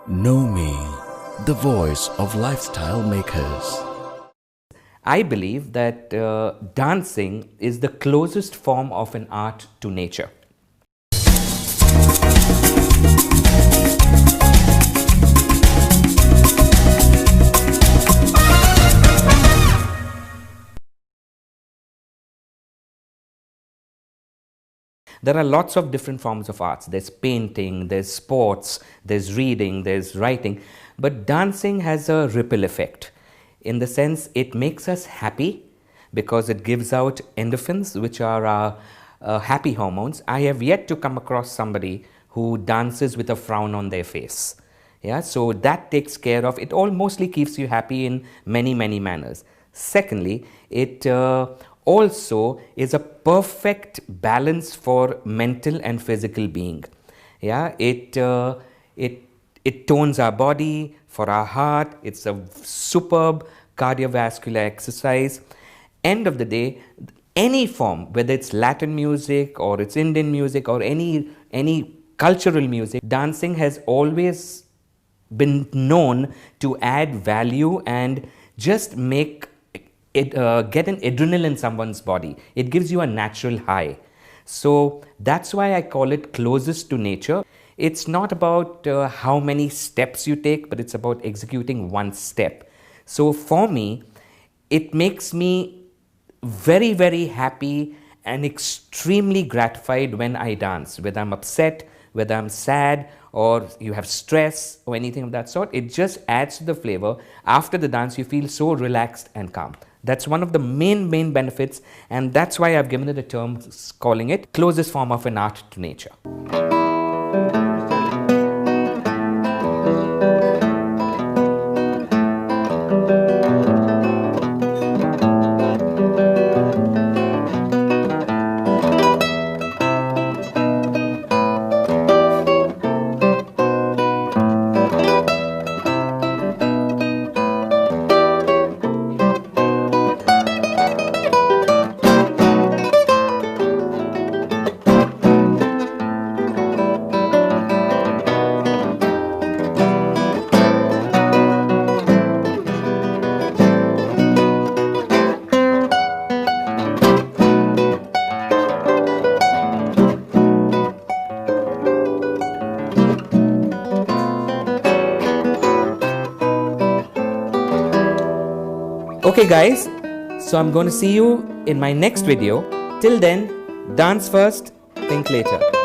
Know Me, the voice of lifestyle makers. I believe that dancing is the closest form of an art to nature. There are lots of different forms of arts. There's painting, there's sports, there's reading, there's writing. But dancing has a ripple effect in the sense it makes us happy because it gives out endorphins, which are our happy hormones. I have yet to come across somebody who dances with a frown on their face. Yeah, so that takes care of it. All mostly keeps you happy in many, many manners. Secondly, it also is a perfect balance for mental and physical being. Yeah, it tones our body for our heart. It's a superb cardiovascular exercise. End of the day, any form, whether it's Latin music or it's Indian music or any cultural music, dancing has always been known to add value and just make it get an adrenaline in someone's body. It gives you a natural high. So that's why I call it closest to nature. It's not about how many steps you take, but it's about executing one step. So for me, it makes me very, very happy and extremely gratified when I dance. Whether I'm upset, whether I'm sad, or you have stress or anything of that sort, it just adds to the flavor. After the dance, you feel so relaxed and calm. That's one of the main benefits, and that's why I've given it a term calling it closest form of an art to nature. Okay guys, so I'm going to see you in my next video. Till then, dance first, think later.